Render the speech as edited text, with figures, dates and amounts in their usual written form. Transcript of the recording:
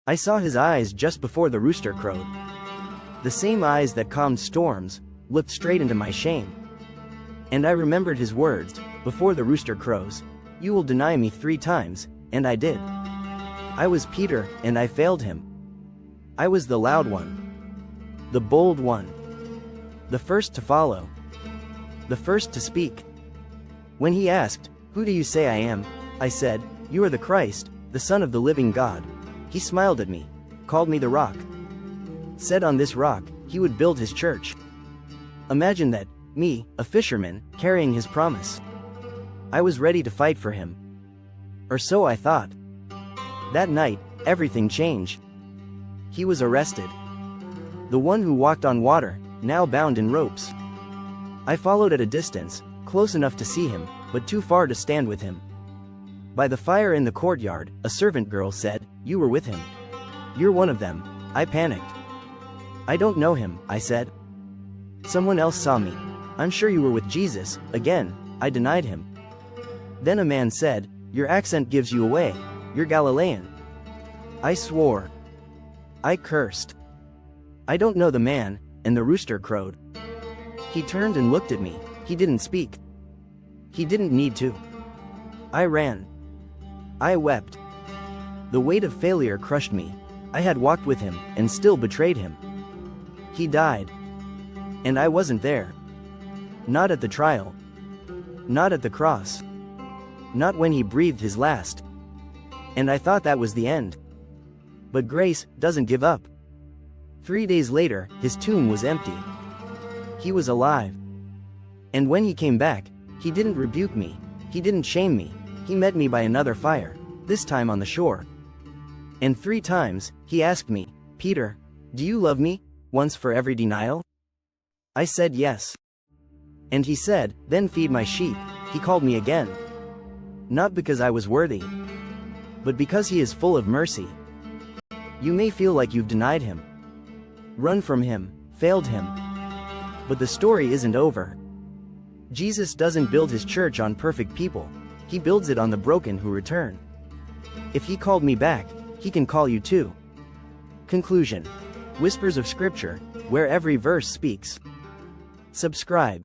I saw his eyes just before the rooster crowed. The same eyes that calmed storms, looked straight into my shame. And I remembered his words, before the rooster crows, you will deny me 3 times, and I did. I was Peter, and I failed him. I was the loud one. The bold one. The first to follow. The first to speak. When he asked, who do you say I am? I said, you are the Christ, the Son of the living God. He smiled at me, called me the rock. Said on this rock, he would build his church. Imagine that, me, a fisherman, carrying his promise. I was ready to fight for him. Or so I thought. That night, everything changed. He was arrested. The one who walked on water, now bound in ropes. I followed at a distance, close enough to see him, but too far to stand with him. By the fire in the courtyard, a servant girl said, you were with him. You're one of them. I panicked. I don't know him, I said. Someone else saw me. I'm sure you were with Jesus. Again, I denied him. Then a man said, your accent gives you away. You're Galilean. I swore. I cursed. I don't know the man, and the rooster crowed. He turned and looked at me. He didn't speak. He didn't need to. I ran. I wept. The weight of failure crushed me. I had walked with him, and still betrayed him. He died. And I wasn't there. Not at the trial. Not at the cross. Not when he breathed his last. And I thought that was the end. But grace doesn't give up. 3 days later, his tomb was empty. He was alive. And when he came back, he didn't rebuke me. He didn't shame me. He met me by another fire, this time on the shore. And 3 times, he asked me, Peter, do you love me, once for every denial? I said yes. And he said, then feed my sheep. He called me again. Not because I was worthy, but because he is full of mercy. You may feel like you've denied him, run from him, failed him. But the story isn't over. Jesus doesn't build his church on perfect people. He builds it on the broken who return. If he called me back, he can call you too. Conclusion. Whispers of Scripture, where every verse speaks. Subscribe.